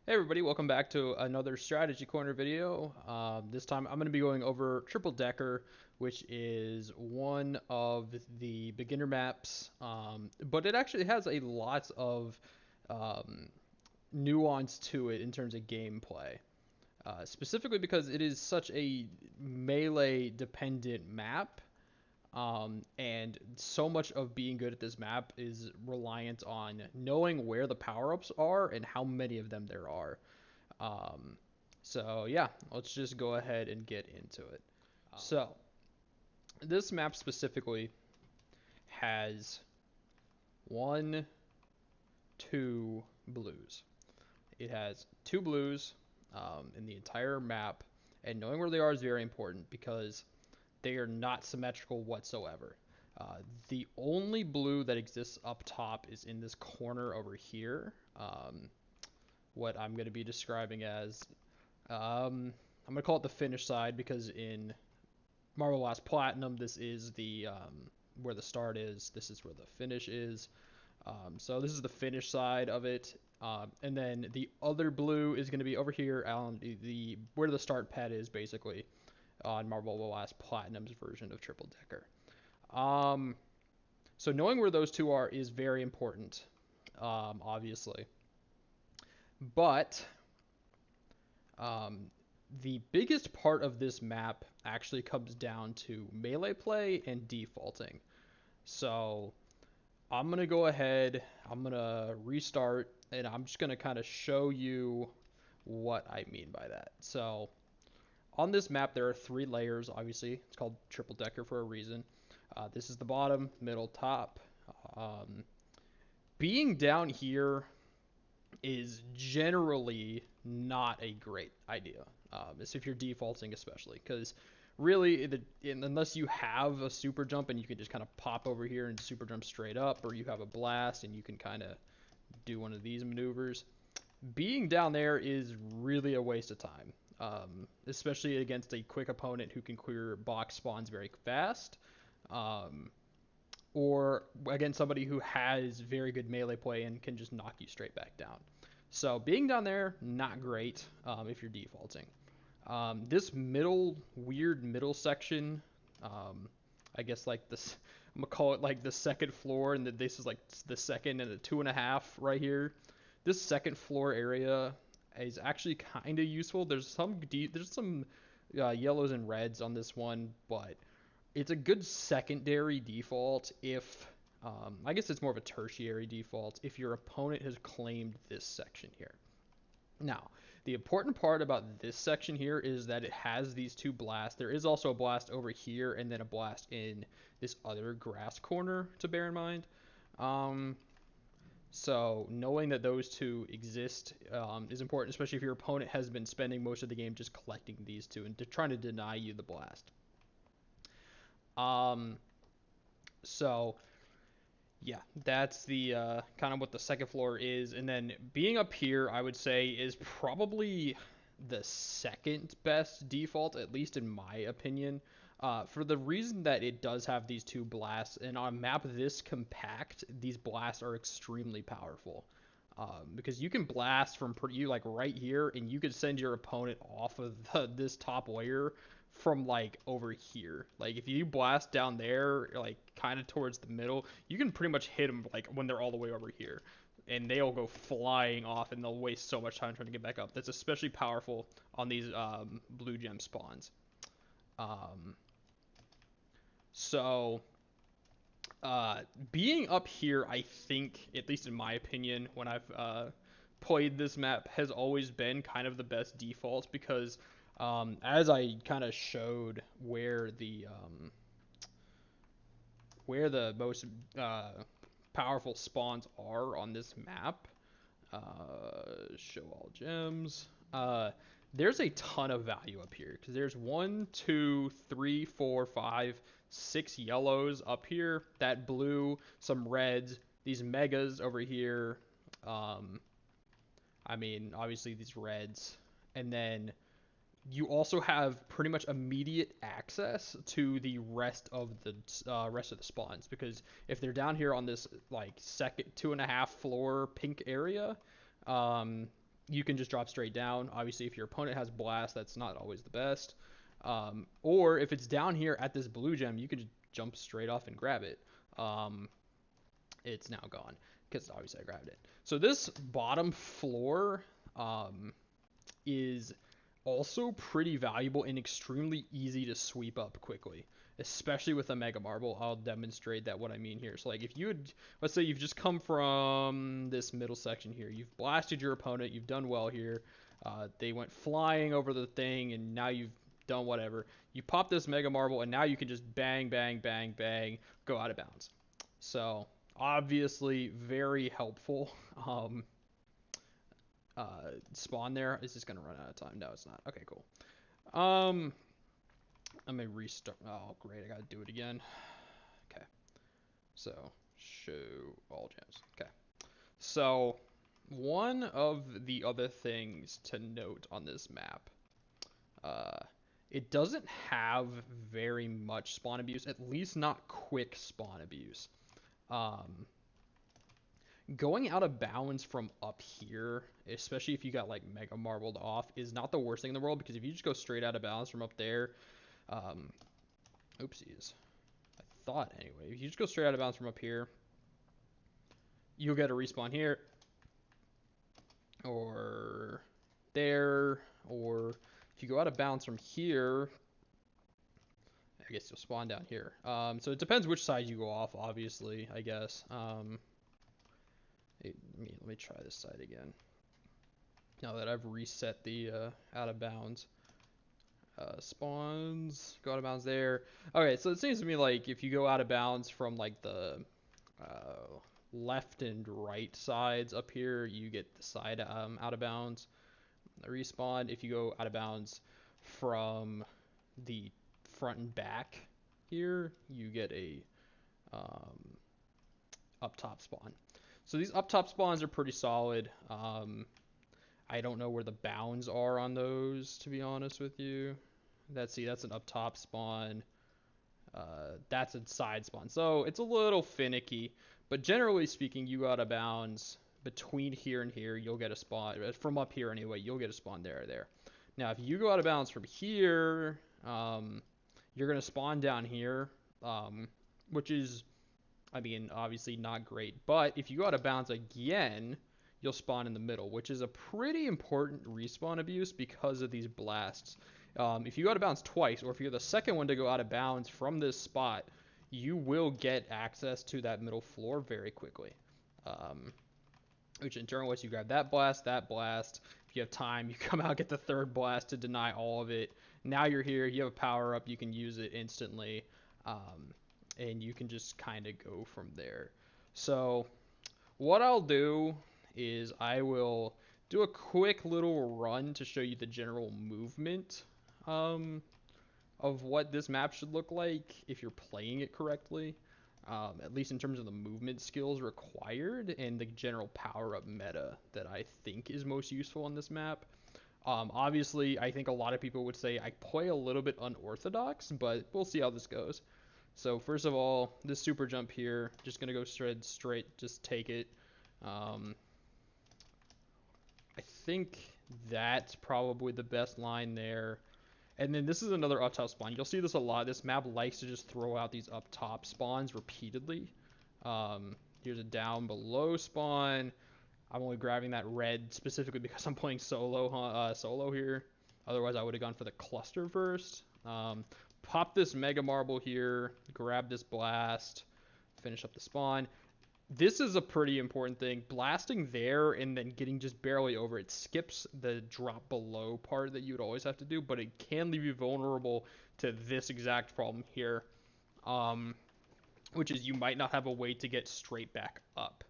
Hey everybody, welcome back to another Strategy Corner video. This time I'm going to be going over Triple Decker, which is one of the beginner maps, but it actually has a lot of um, nuance to it in terms of gameplay, specifically because it is such a melee dependent map. And so much of being good at this map is reliant on knowing where the power-ups are and how many of them there are. Um, so yeah, let's just go ahead and get into it. So this map specifically has one, two blues. It has two blues in the entire map, and knowing where they are is very important because they are not symmetrical whatsoever. Uh, the only blue that exists up top is in this corner over here. What I'm going to be describing as I'm gonna call it the finish side because in Marvel Lost Platinum, this is the where the start is. This is where the finish is. So this is the finish side of it, and then the other blue is going to be over here on the where the start pad is basically on Marvel Lost Platinum's version of Triple Decker. Um, so knowing where those two are is very important, obviously, but Um, the biggest part of this map actually comes down to melee play and defaulting. So I'm going to go ahead, I'm going to restart, and I'm just going to kind of show you what I mean by that. So on this map, there are three layers, obviously. It's called triple decker for a reason. This is the bottom, middle, top. Um, Being down here is generally not a great idea. If you're defaulting, especially because really, unless you have a super jump and you can just kind of pop over here and super jump straight up, or you have a blast and you can kind of do one of these maneuvers, being down there is really a waste of time. Especially against a quick opponent who can clear box spawns very fast. Um, or against somebody who has very good melee play and can just knock you straight back down. So being down there, not great if you're defaulting. This weird middle section, I guess like this, I'm gonna call it like the second floor, and this is like the second and the 2.5 right here. This second floor area is actually kind of useful. There's some yellows and reds on this one, but it's a good secondary default if I guess it's more of a tertiary default if your opponent has claimed this section here. Now, the important part about this section here is that it has these two blasts. There is also a blast over here and then a blast in this other grass corner to bear in mind. Um, so knowing that those two exist is important, especially if your opponent has been spending most of the game just collecting these two and trying to deny you the blast. Um, so yeah, that's the kind of what the second floor is, and then being up here, I would say, is probably the second best default, at least in my opinion, for the reason that it does have these two blasts, and on a map this compact, these blasts are extremely powerful. Because you can blast from you like right here, and you could send your opponent off of this top layer from like over here. Like if you blast down there, like kind of towards the middle, you can pretty much hit them like when they're all the way over here, and they'll go flying off, and they'll waste so much time trying to get back up. That's especially powerful on these blue gem spawns. Um, so uh, being up here, I think, at least in my opinion, when I've played this map, has always been kind of the best default because as I kind of showed where the most uh, powerful spawns are on this map, show all gems. There's a ton of value up here because there's one, two, three, four, five, six yellows up here. That blue, some reds, these megas over here. Um, I mean, obviously these reds, and then you also have pretty much immediate access to the rest of the spawns because if they're down here on this like second 2.5 floor pink area, um, you can just drop straight down. Obviously, if your opponent has blast, that's not always the best. Or if it's down here at this blue gem, you could just jump straight off and grab it. Um, it's now gone because obviously I grabbed it. So this bottom floor is also pretty valuable and extremely easy to sweep up quickly, especially with a Mega Marble. I'll demonstrate that what I mean here. So like if you had, let's say you've just come from this middle section here, you've blasted your opponent, you've done well here, they went flying over the thing, and now you've done whatever. You pop this Mega Marble, and now you can just bang, bang, bang, bang, go out of bounds. So obviously very helpful. Spawn there. Is this gonna run out of time? No, it's not. Okay, cool. Um, Let me restart. Oh, great. I gotta do it again. Okay. So, show all gems. Okay. So, one of the other things to note on this map, uh, it doesn't have very much spawn abuse, at least not quick spawn abuse. Um, Going out of bounds from up here, especially if you got like mega marbled off, is not the worst thing in the world, because if you just go straight out of bounds from up there, um, oopsies. I thought anyway. If you just go straight out of bounds from up here, you'll get a respawn here, or there, or if you go out of bounds from here, I guess you'll spawn down here. So it depends which side you go off, obviously, I guess. Let me try this side again. Now that I've reset the out of bounds. Spawns, go out of bounds there. Okay, so it seems to me like if you go out of bounds from like the left and right sides up here, you get the side out of bounds. Respawn. If you go out of bounds from the front and back here, you get a up top spawn. So these up top spawns are pretty solid. I don't know where the bounds are on those, to be honest with you. That's an up top spawn. That's a side spawn. So it's a little finicky, but generally speaking, you go out of bounds between here and here, you'll get a spawn. From up here anyway, you'll get a spawn there or there. Now, if you go out of bounds from here, you're going to spawn down here, which is, I mean, obviously not great. But if you go out of bounds again, you'll spawn in the middle, which is a pretty important respawn abuse because of these blasts. If you go out of bounds twice, or if you're the second one to go out of bounds from this spot, you will get access to that middle floor very quickly. Which in turn, once you grab that blast, if you have time, you come out, get the third blast to deny all of it. Now you're here, you have a power up, you can use it instantly, and you can just kind of go from there. So what I'll do is I will do a quick little run to show you the general movement of what this map should look like if you're playing it correctly, at least in terms of the movement skills required and the general power-up meta that I think is most useful on this map. Obviously, I think a lot of people would say I play a little bit unorthodox, but we'll see how this goes. So first of all, this super jump here, just going to go straight, just take it. I think that's probably the best line there. And then this is another up top spawn. You'll see this a lot. This map likes to just throw out these up top spawns repeatedly. Here's a down below spawn. I'm only grabbing that red specifically because I'm playing solo here. Otherwise, I would have gone for the cluster first. Pop this mega marble here. Grab this blast. Finish up the spawn. This is a pretty important thing. Blasting there and then getting just barely over it skips the drop below part that you would always have to do, but it can leave you vulnerable to this exact problem here, which is you might not have a way to get straight back up,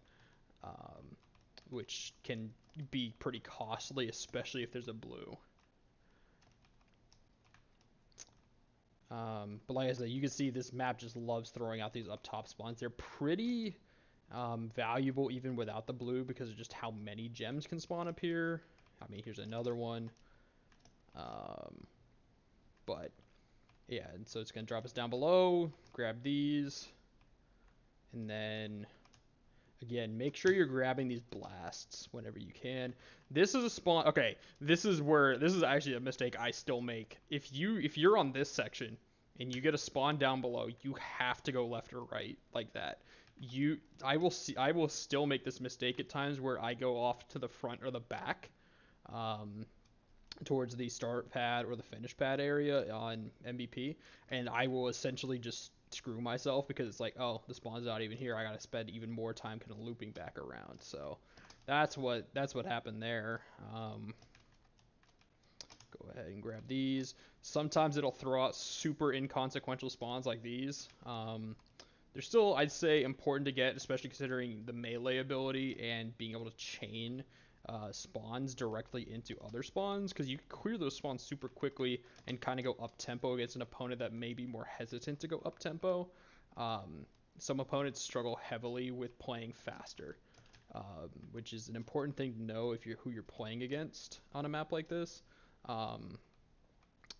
which can be pretty costly, especially if there's a blue. But like I said, you can see this map just loves throwing out these up top spawns. They're pretty valuable even without the blue because of just how many gems can spawn up here. I mean, here's another one. But yeah, and so it's going to drop us down below. Grab these. And then Again, make sure you're grabbing these blasts whenever you can. This is a spawn. Okay, this is actually a mistake I still make. If you're on this section and you get a spawn down below, you have to go left or right like that. I will still make this mistake at times where I go off to the front or the back, um, towards the start pad or the finish pad area on MVP, and I will essentially just screw myself because it's like, oh, the spawn's not even here. I gotta spend even more time kind of looping back around. So that's what happened there. Go ahead and grab these. Sometimes it'll throw out super inconsequential spawns like these. They're still, I'd say, important to get, especially considering the melee ability and being able to chain spawns directly into other spawns, because you can clear those spawns super quickly and kind of go up tempo against an opponent that may be more hesitant to go up tempo. Some opponents struggle heavily with playing faster, which is an important thing to know if you're who you're playing against on a map like this, um,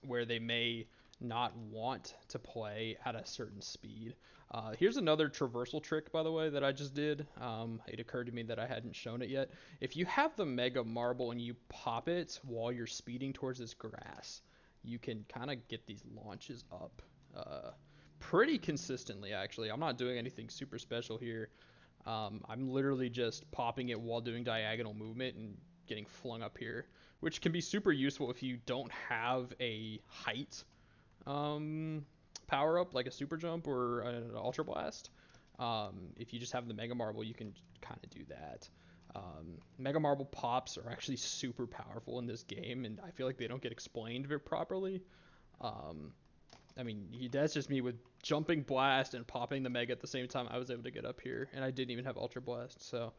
where they may not want to play at a certain speed. Here's another traversal trick, by the way, that I just did. It occurred to me that I hadn't shown it yet. If you have the Mega Marble and you pop it while you're speeding towards this grass, you can kind of get these launches up pretty consistently, actually. I'm not doing anything super special here. I'm literally just popping it while doing diagonal movement and getting flung up here, which can be super useful if you don't have a height um, power up like a super jump or an ultra blast. If you just have the mega marble, you can kind of do that. Mega marble pops are actually super powerful in this game, and I feel like they don't get explained very properly. Um, I mean, that's just me with jumping blast and popping the mega at the same time. I was able to get up here, and I didn't even have ultra blast. So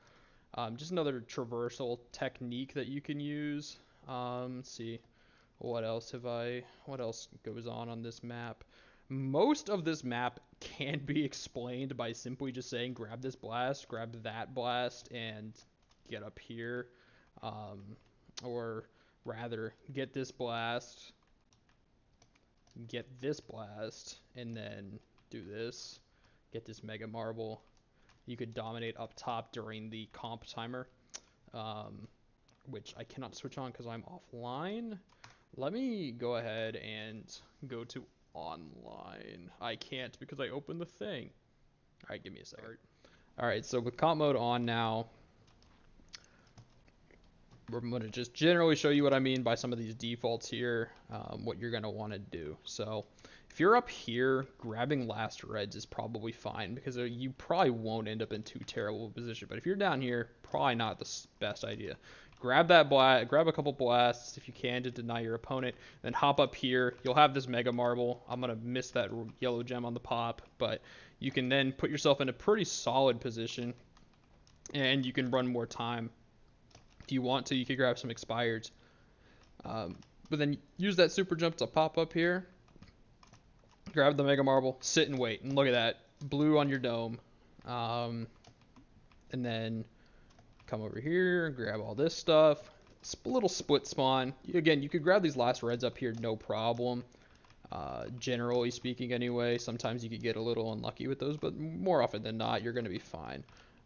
just another traversal technique that you can use. Let's see. What else have I? What else goes on this map? Most of this map can be explained by simply just saying grab this blast, grab that blast, and get up here. Um, or rather, get this blast, and then do this. Get this mega marble. You could dominate up top during the comp timer, um, which I cannot switch on because I'm offline. Let me go ahead and go to online. I can't because I opened the thing. All right, give me a second. All right, so with comp mode on now, we're going to just generally show you what I mean by some of these defaults here, what you're going to want to do. So if you're up here, grabbing last reds is probably fine because you probably won't end up in too terrible a position. But if you're down here, probably not the best idea. Grab that grab a couple blasts if you can to deny your opponent, then hop up here. You'll have this mega marble. I'm going to miss that yellow gem on the pop, but you can then put yourself in a pretty solid position, and you can run more time. If you want to, you could grab some expireds. But then use that super jump to pop up here. Grab the mega marble, sit and wait, and look at that. Blue on your dome. And then come over here, grab all this stuff. Little split spawn. Again, you could grab these last reds up here, no problem. Generally speaking anyway, sometimes you could get a little unlucky with those, but more often than not, you're going to be fine.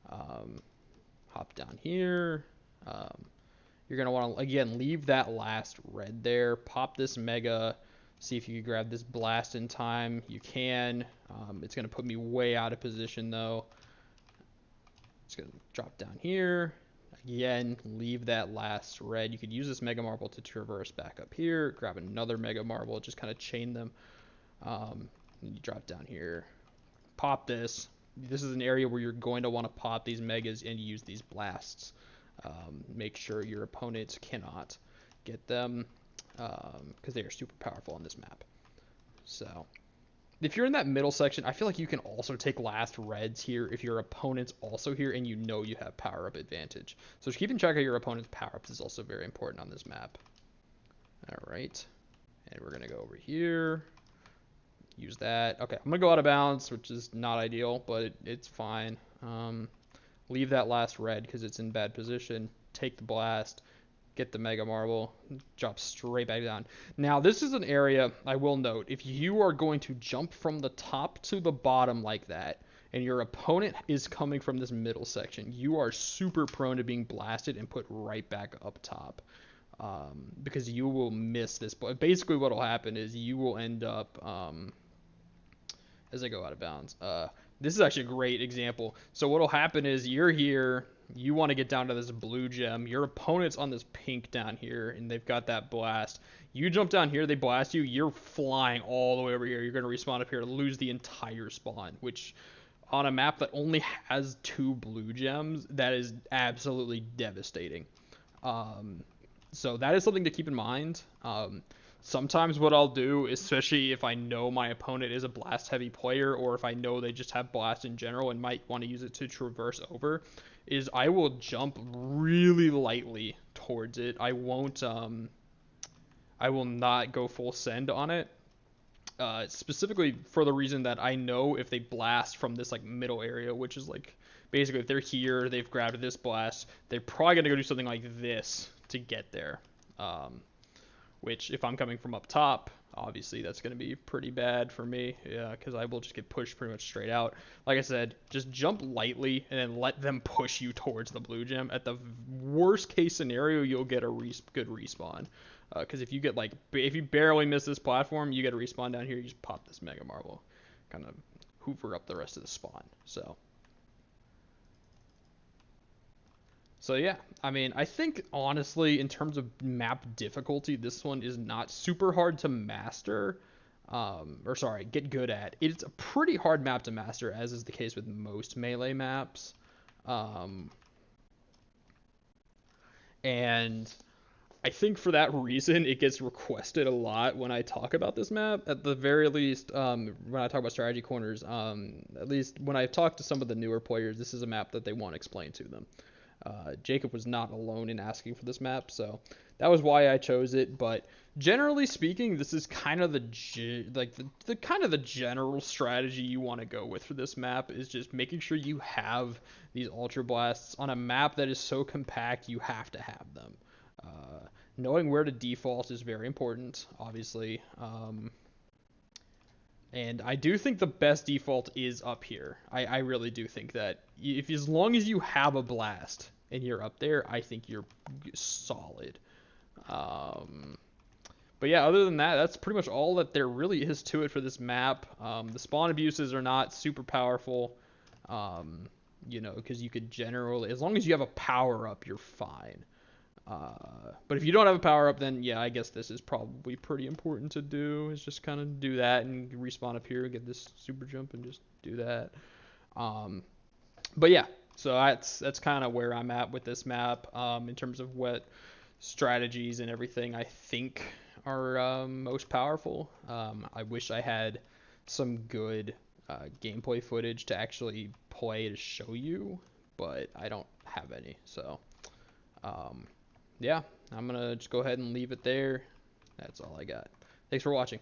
Hop down here. You're going to want to, again, leave that last red there. Pop this mega. See if you can grab this blast in time. You can. It's going to put me way out of position, though. It's going to drop down here. Again, leave that last red. You could use this mega marble to traverse back up here. Grab another mega marble. Just kind of chain them. You drop down here. Pop this. This is an area where you're going to want to pop these megas and use these blasts. Make sure your opponents cannot get them because they are super powerful on this map. So if you're in that middle section, I feel like you can also take last reds here if your opponent's also here and you know you have power up advantage. So just keeping track of your opponent's power ups is also very important on this map. All right, and we're gonna go over here. Use that. Okay, I'm gonna go out of bounds, which is not ideal, but it's fine. Leave that last red because it's in bad position. Take the blast. Get the mega marble. Drop straight back down. Now, this is an area I will note. If you are going to jump from the top to the bottom like that, and your opponent is coming from this middle section, you are super prone to being blasted and put right back up top. Because you will miss this. But basically what will happen is you will end up, as I go out of bounds. This is actually a great example. So what will happen is you're here, you want to get down to this blue gem. Your opponent's on this pink down here, and they've got that blast. You jump down here, they blast you, you're flying all the way over here. You're going to respawn up here to lose the entire spawn, which on a map that only has 2 blue gems, that is absolutely devastating. So that is something to keep in mind. Sometimes what I'll do, especially if I know my opponent is a blast heavy player, or if I know they just have blast in general and might want to use it to traverse over, is I will jump really lightly towards it. I will not go full send on it. Specifically for the reason that I know if they blast from this like middle area, which is like basically if they're here, they've grabbed this blast, they're probably gonna go do something like this to get there. Which if I'm coming from up top, obviously that's going to be pretty bad for me, yeah, because I will just get pushed pretty much straight out. Like I said, just jump lightly and then let them push you towards the blue gem. At the worst case scenario, you'll get a good respawn. Because if you barely miss this platform, you get a respawn down here, you just pop this Mega Marble. Kind of hoover up the rest of the spawn. So yeah, I mean, I think honestly, in terms of map difficulty, this one is not super hard to master, or sorry, get good at. It's a pretty hard map to master, as is the case with most melee maps. And I think for that reason, it gets requested a lot when I talk about this map. At the very least, when I talk about strategy corners, at least when I talk to some of the newer players, this is a map that they want explained to them. Jacob was not alone in asking for this map, so that was why I chose it. But generally speaking, this is kind of the kind of the general strategy you want to go with for this map, is just making sure you have these ultra blasts on a map that is so compact. You have to have them. Knowing where to default is very important, obviously. And I do think the best default is up here. I really do think that if as long as you have a blast and you're up there, I think you're solid. But yeah, other than that, that's pretty much all that there really is to it for this map. The spawn abuses are not super powerful, because you could generally, as long as you have a power up, you're fine. But if you don't have a power up, then yeah, I guess this is probably pretty important to do. Is just kind of do that and respawn up here, get this super jump, and just do that. But yeah, so that's kind of where I'm at with this map, in terms of what strategies and everything I think are most powerful. I wish I had some good gameplay footage to actually play to show you, but I don't have any. So yeah, I'm gonna just go ahead and leave it there. That's all I got. Thanks for watching.